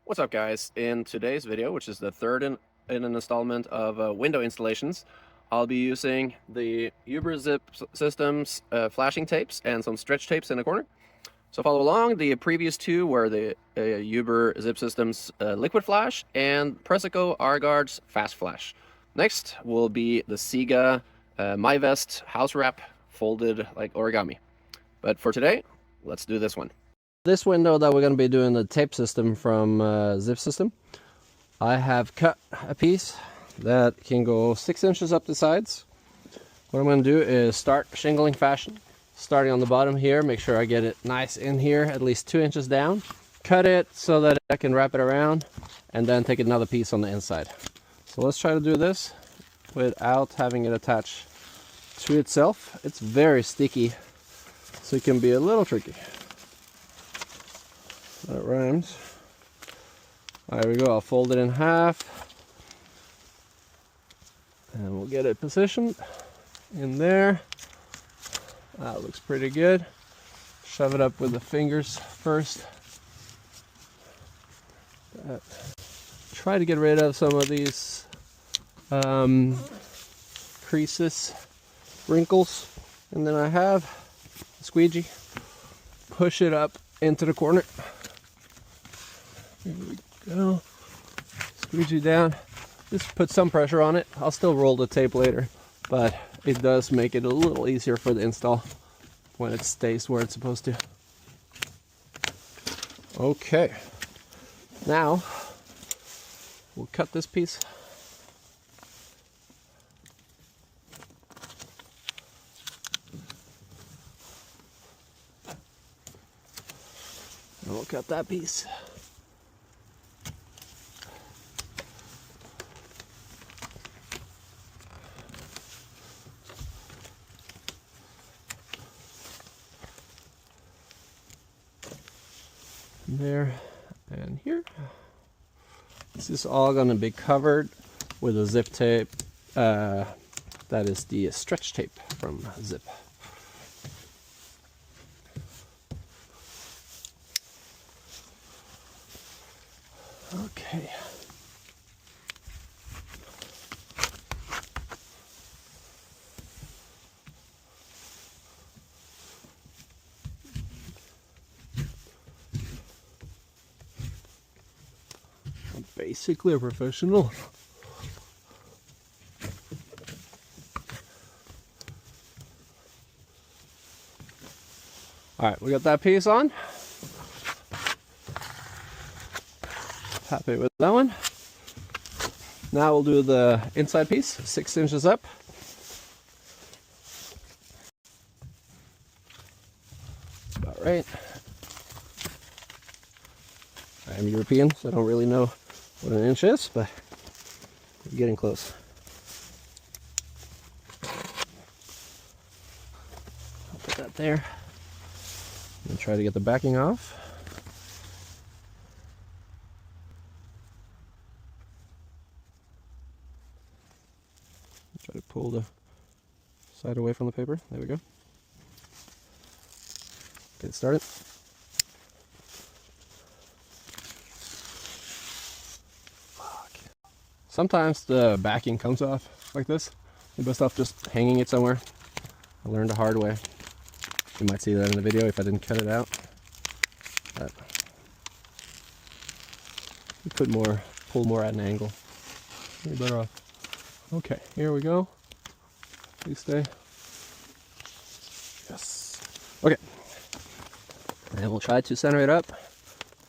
What's up, guys? In today's video, which is the third in an installment of window installations, I'll be using the Uber Zip Systems flashing tapes and some stretch tapes in the corner. So follow along. The previous two were the Uber Zip Systems Liquid Flash and Presico R-Guard's Fast Flash. Next will be the SIGA Mayvest house wrap folded like origami. But for today, let's do this one. This window that we're going to be doing the tape system from Zip System, I have cut a piece that can go 6 inches up the sides. What I'm going to do is start shingling fashion, starting on the bottom here, make sure I get it nice in here, at least 2 inches down. Cut it so that I can wrap it around, and then take another piece on the inside. So let's try to do this without having it attached to itself. It's very sticky, so it can be a little tricky. That rhymes. There we go. I'll fold it in half, and we'll get it positioned in there. That looks pretty good. Shove it up with the fingers first. Try to get rid of some of these creases, wrinkles, and then I have a squeegee. Push it up into the corner. Here we go. Squeegee down. Just put some pressure on it. I'll still roll the tape later, but it does make it a little easier for the install when it stays where it's supposed to. Okay. Now, we'll cut this piece. And we'll cut that piece. There and here. This is all going to be covered with a zip tape. That is the stretch tape from Zip. Okay. I'm basically a professional. All right, we got that piece on. Happy with that one. Now we'll do the inside piece, 6 inches up. About right. I'm European, so I don't really know what an inch is, but we're getting close. I'll put that there and try to get the backing off. Try to pull the side away from the paper. There we go. Get it started. Sometimes the backing comes off like this. You're best off just hanging it somewhere. I learned the hard way. You might see that in the video if I didn't cut it out. But you pull more at an angle. You're better off. Okay, here we go. Please stay. Yes. Okay. And we'll try to center it up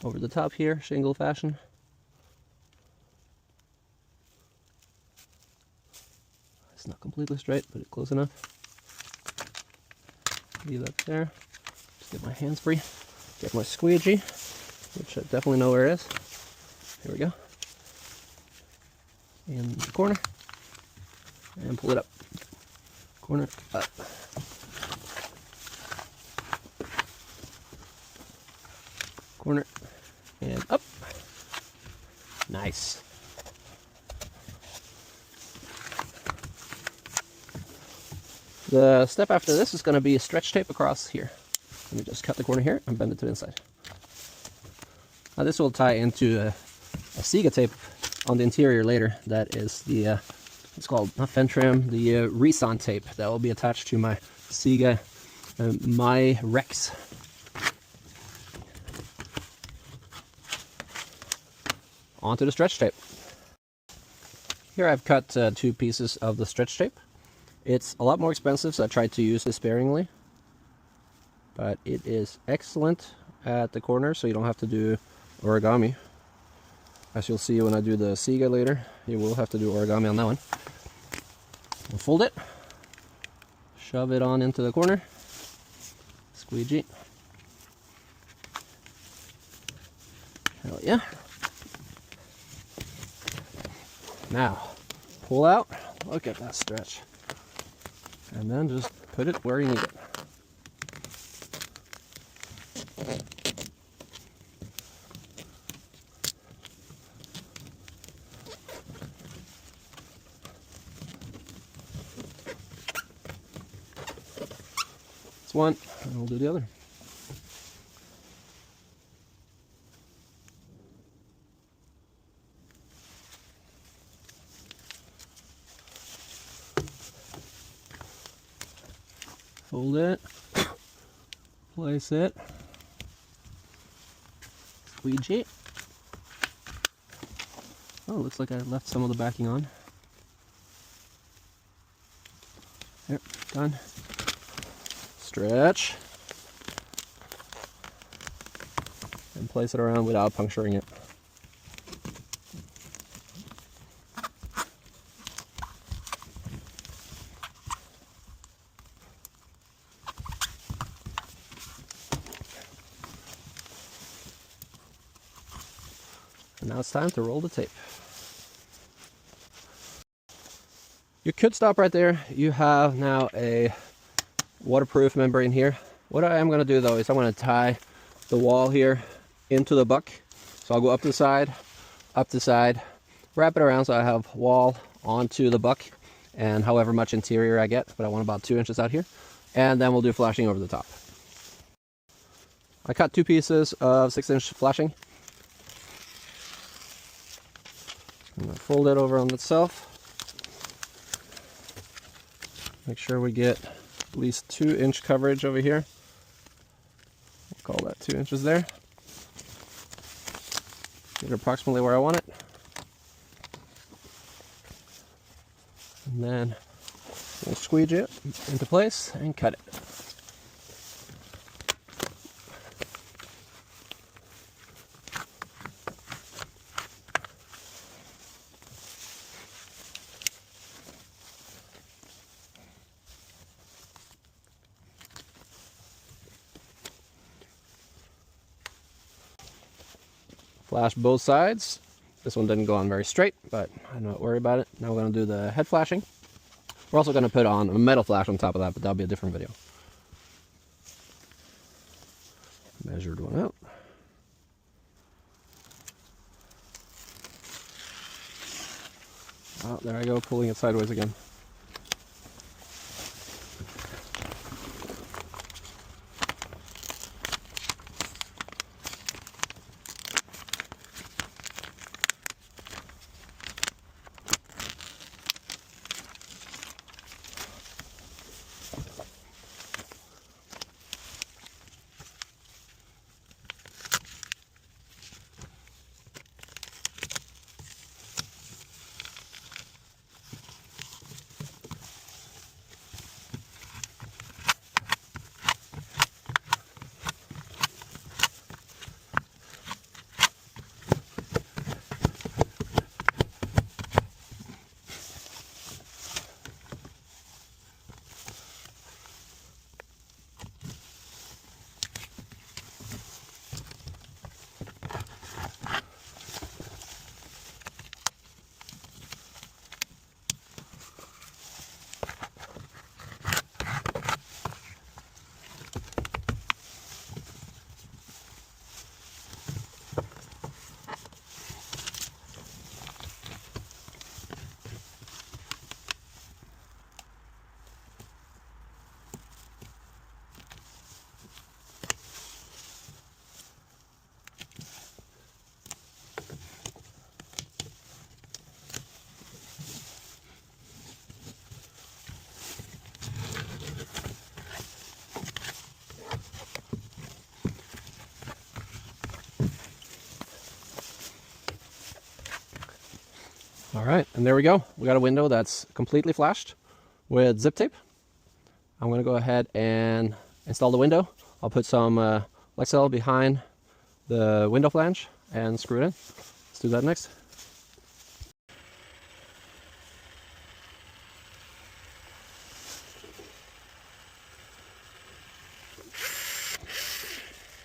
over the top here, shingle fashion. It's not completely straight, but it's close enough. Leave that there. Just get my hands free. Get my squeegee, which I definitely know where it is. Here we go. In the corner. And pull it up. Corner, up. Corner, and up. Nice. The step after this is going to be a stretch tape across here. Let me just cut the corner here and bend it to the inside. Now this will tie into SIGA tape on the interior later. That is the it's called not fend trim, the Reson tape that will be attached to my SIGA Mayvest. Onto the stretch tape. Here I've cut 2 pieces of the stretch tape. It's a lot more expensive, so I tried to use it sparingly. But it is excellent at the corner, so you don't have to do origami. As you'll see when I do the SIGA later, you will have to do origami on that one. We'll fold it, shove it on into the corner, squeegee. Hell yeah. Now, pull out, look at that stretch, and then just put it where you need it. That's one, and we'll do the other. Fold it, place it, squeegee. Oh, looks like I left some of the backing on. There, done. Stretch. And place it around without puncturing it. And now it's time to roll the tape. You could stop right there. You have now a waterproof membrane here. What I am going to do though is I'm going to tie the wall here into the buck. So I'll go up the side, wrap it around so I have wall onto the buck and however much interior I get, but I want about 2 inches out here. And then we'll do flashing over the top. I cut 2 pieces of 6-inch flashing. I'm going to fold it over on itself. Make sure we get at least 2-inch coverage over here. We'll call that 2 inches there. Get it approximately where I want it. And then we'll squeegee it into place and cut it. Flash both sides. This one didn't go on very straight, but I'm not worried about it. Now we're going to do the head flashing. We're also going to put on a metal flash on top of that, but that'll be a different video. Measured one out. Oh, there I go, pulling it sideways again. All right, and there we go. We got a window that's completely flashed with zip tape. I'm going to go ahead and install the window. I'll put some Lexel behind the window flange and screw it in. Let's do that next.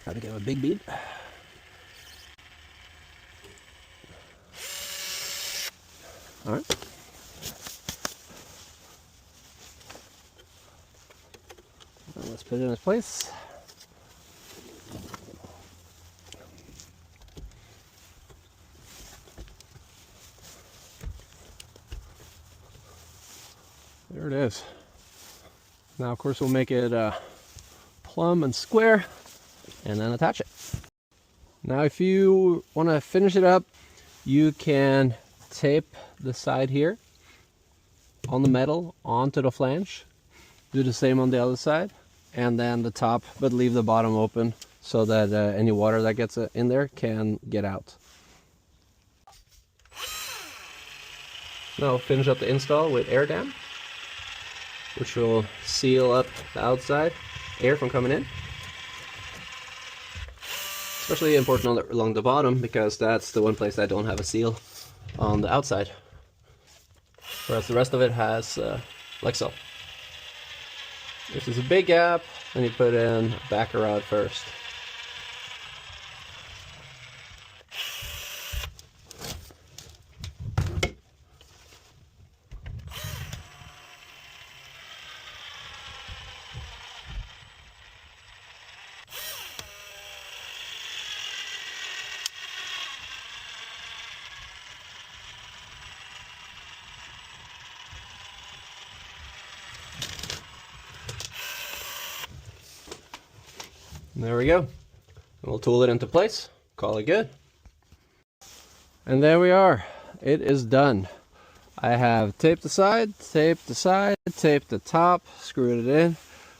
Gotta give a big bead. All right. And let's put it in its place. There it is. Now, of course, we'll make it plumb and square and then attach it. Now, if you want to finish it up, you can tape the side here on the metal onto the flange. Do the same on the other side, and then the top, but leave the bottom open so that any water that gets in there can get out. Now finish up the install with air dam, which will seal up the outside air from coming in. Especially important along the bottom, because that's the one place I don't have a seal on the outside. Whereas the rest of it has Lexel. This is a big gap, and you put in a backer rod first. And there we go. And we'll tool it into place, call it good. And there we are. It is done. I have taped the side, taped the top, screwed it in.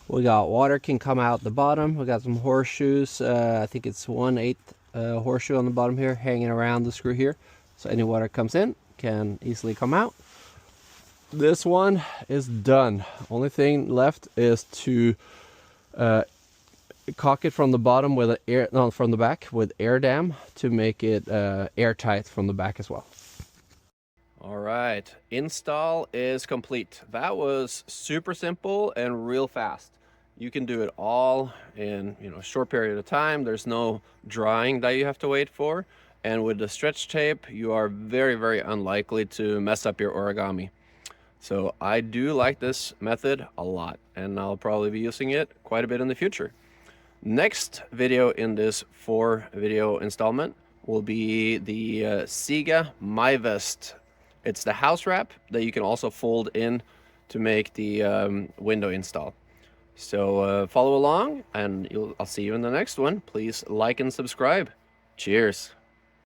We got water can come out the bottom. We got some horseshoes. I think it's 1/8 horseshoe on the bottom here, hanging around the screw here. So any water comes in can easily come out. This one is done. Only thing left is to caulk it from the bottom with from the back with air dam to make it airtight from the back as well. All right, install is complete. That was super simple and real fast. You can do it all in a short period of time. There's no drying that you have to wait for, and with the stretch tape you are very unlikely to mess up your origami. So I do like this method a lot, and I'll probably be using it quite a bit in the future. Next video in this 4-video installment will be the SIGA Mayvest. It's the house wrap that you can also fold in to make the window install. So follow along, and I'll see you in the next one. Please like and subscribe. Cheers.